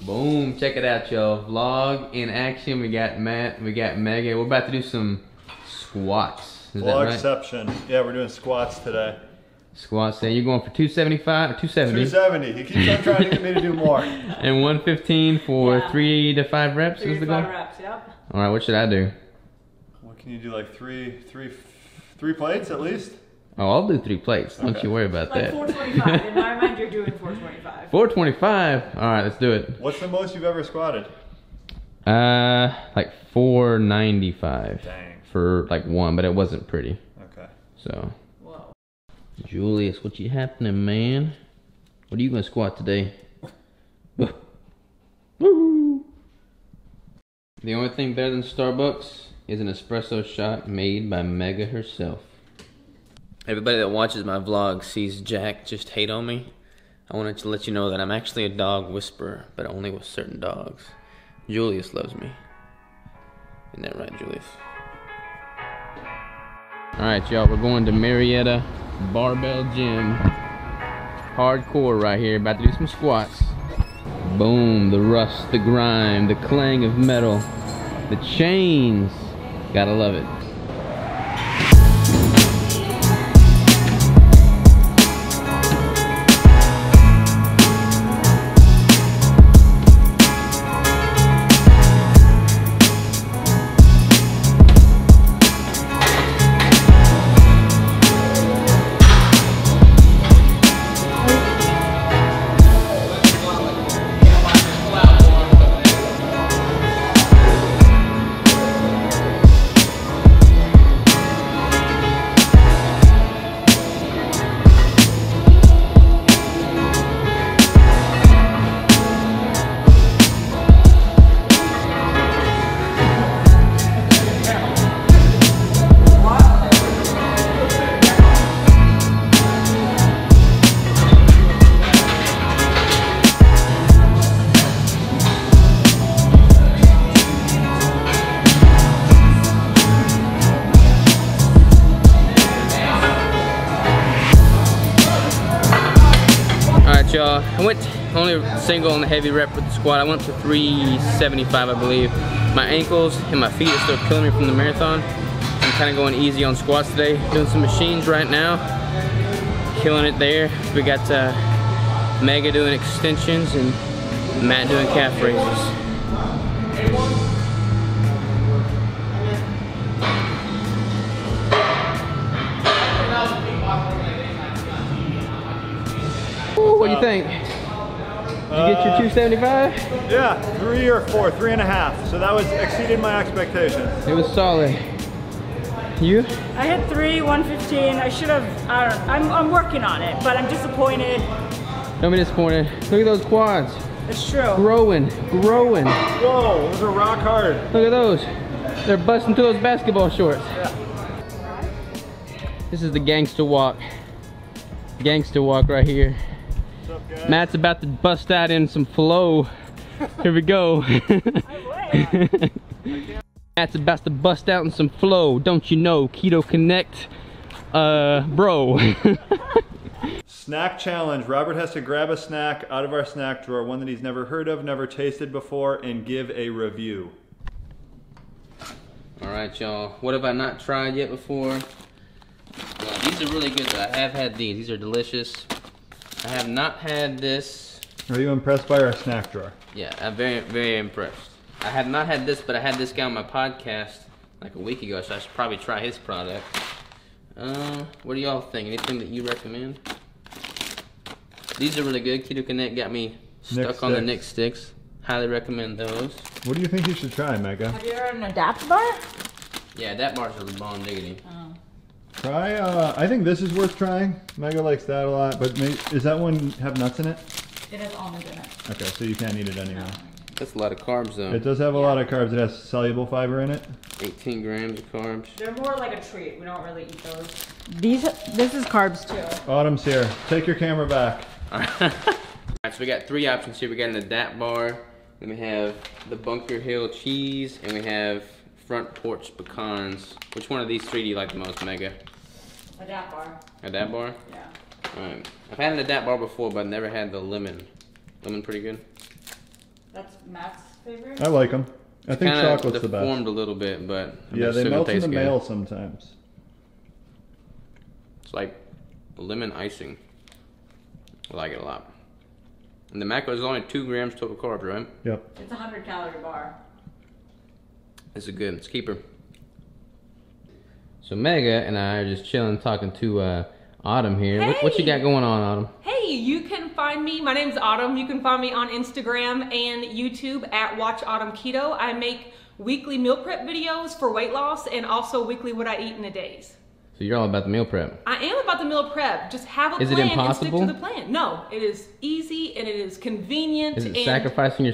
Boom, check it out, y'all. Vlog in action. We got Matt, we got Megha. We're about to do some squats. Is that right? Vlogception. Yeah, we're doing squats today. Squats. You're going for 275 or 270? 270. He keeps on trying to get me to do more. And 115 for 3 to 5 reps is the goal? 5 reps, yep. All right, what should I do? What can you do, like three plates at least? Oh, I'll do 3 plates. Don't you worry about like that. 425. In my mind, you're doing 425. 425? All right, let's do it. What's the most you've ever squatted? Like 495. Dang. For like 1, but it wasn't pretty. Okay. So. Whoa. Julius, what you happening, man? What are you gonna squat today? Woo! The only thing better than Starbucks is an espresso shot made by Megha herself. Everybody that watches my vlog sees Jack just hate on me. I wanted to let you know that I'm actually a dog whisperer, but only with certain dogs. Julius loves me. Isn't that right, Julius? Alright, y'all, we're going to Marietta Barbell Gym. Hardcore right here, about to do some squats. Boom, the rust, the grime, the clang of metal, the chains. Gotta love it. Y'all, I went only single on the heavy rep with the squat. I went to 375, I believe. My ankles and my feet are still killing me from the marathon. I'm kind of going easy on squats today. Doing some machines right now. Killing it there. We got Megha doing extensions and Matt doing calf raises. What do you think? Did you get your 275? Yeah, 3 or 4, 3.5. So that was exceeded my expectations. It was solid. You? I hit 3, 115. I should have, I don't know. I'm working on it, but I'm disappointed. Don't be disappointed. Look at those quads. It's true. Growing, growing. Whoa, those are rock hard. Look at those. They're busting through those basketball shorts. Yeah. This is the gangster walk. Gangster walk right here. What's up, guys? Matt's about to bust out in some flow. Here we go. Matt's about to bust out in some flow. Don't you know? Keto Connect, bro. Snack challenge. Robert has to grab a snack out of our snack drawer, one that he's never heard of, never tasted before, and give a review. All right, y'all. What have I not tried yet before? Well, these are really good though. I have had these. These are delicious. I have not had this. Are you impressed by our snack drawer? Yeah, I'm very, very impressed. I have not had this, but I had this guy on my podcast like a week ago, so I should probably try his product. What do y'all think? Anything that you recommend? These are really good. Keto Connect got me stuck on the Nick sticks. Highly recommend those. What do you think you should try, Megha? Have you heard an adapt bar? Yeah, that bar's a bomb diggity. Oh. Try, I think this is worth trying. Megha likes that a lot, but maybe, does that one have nuts in it? It has almonds in it. Okay, so you can't eat it anyway. That's a lot of carbs though. It does have a lot of carbs. It has soluble fiber in it. 18 grams of carbs. They're more like a treat. We don't really eat those. This is carbs too. Autumn's here. Take your camera back. Alright, so we got 3 options here. We got an adapt bar, then we have the Bunker Hill cheese, and we have front porch pecans. Which one of these 3 do you like the most, Megha? Adapt bar. Adapt bar? Yeah. Alright. I've had an adapt bar before, but I've never had the lemon. Lemon pretty good? That's Matt's favorite? I like them. I think chocolate's the best. Deformed a little bit, but yeah, they melt in the mail sometimes. It's like lemon icing. I like it a lot. And the macro is only 2 grams total carbs, right? Yep. It's a 100-calorie bar. This is good. It's a keeper. So Megha and I are just chilling, talking to Autumn here. Hey. What you got going on, Autumn? Hey, you can find me, my name's Autumn. You can find me on Instagram and YouTube at Watch Autumn Keto. I make weekly meal prep videos for weight loss and also weekly what I eat in a days. So you're all about the meal prep. I am about the meal prep. Just have a Is it plan and impossible? stick to the plan. No, it is easy and it is convenient. Is it and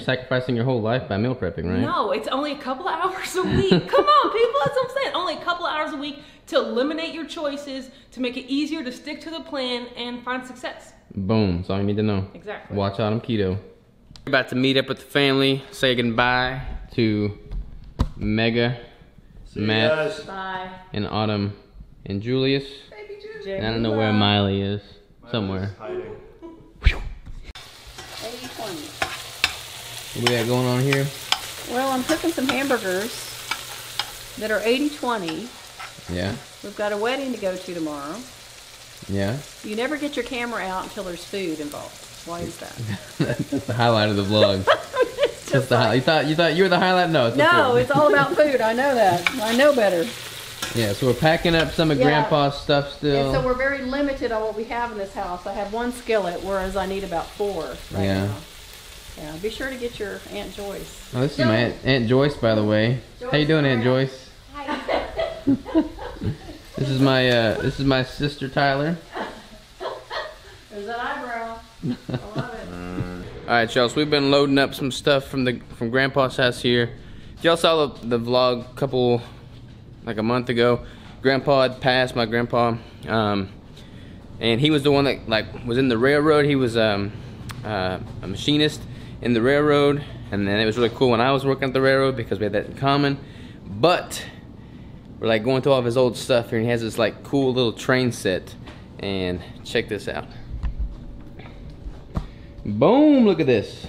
sacrificing your whole life by meal prepping, right? No, it's only a couple of hours a week. Come on, people, that's what I'm saying. Only a couple of hours a week to eliminate your choices, to make it easier to stick to the plan and find success. Boom, that's all you need to know. Exactly. Watch Autumn Keto. We're about to meet up with the family, say goodbye to Megha, Matt, Bye. and Autumm, and Julius. And I don't know where Julia. Miley is. Somewhere. Hiding. 80-20. What we got going on here? Well, I'm cooking some hamburgers that are 80-20. Yeah, We've got a wedding to go to tomorrow. yeah. You never get your camera out until there's food involved. Why is that? That's the highlight of the vlog. It's That's just the like, you thought you were the highlight? No, it's the no, food. it's all about food. I know that. I know better. Yeah, so we're packing up some of Yeah. Grandpa's stuff still. And so we're very limited on what we have in this house. I have 1 skillet, whereas I need about 4 right Yeah. now. Yeah, be sure to get your Aunt Joyce. Oh, this is my Aunt Joyce, by the way. How you doing, Aunt Joyce? This is my sister Tyler. There's that eyebrow. I love it. All right, y'all. So we've been loading up some stuff from Grandpa's house here. If y'all saw the vlog like a month ago, Grandpa had passed. My grandpa, and he was the one that was in the railroad. He was a machinist in the railroad, and then it was really cool when I was working at the railroad because we had that in common. But we're like going through all of his old stuff here, and he has this like cool little train set. And check this out. Boom! Look at this.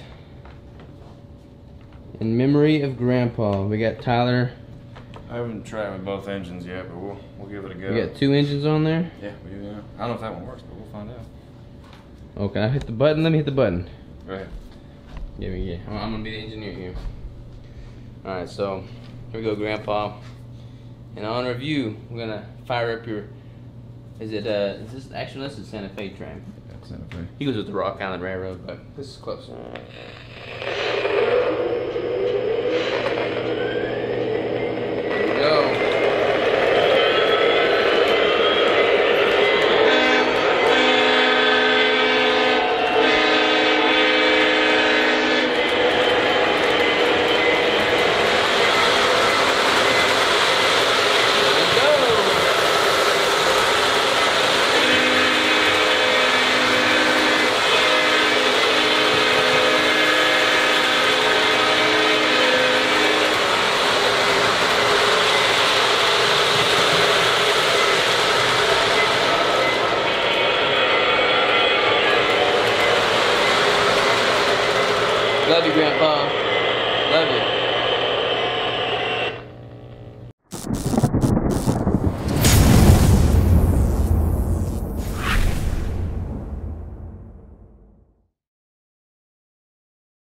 In memory of Grandpa, we got Tyler. I haven't tried with both engines yet, but we'll give it a go. We got 2 engines on there. Yeah, we do. Yeah. I don't know if that one works, but we'll find out. Okay, I hit the button. Let me hit the button. Go ahead. Yeah. I'm gonna be the engineer here. All right, so here we go, Grandpa. In honor of you, we're gonna fire up your. Is this actually this is Santa Fe train? That's Santa Fe. He goes with the Rock Island Railroad, but this is close. Here we go. Love you, Grandpa. Love you.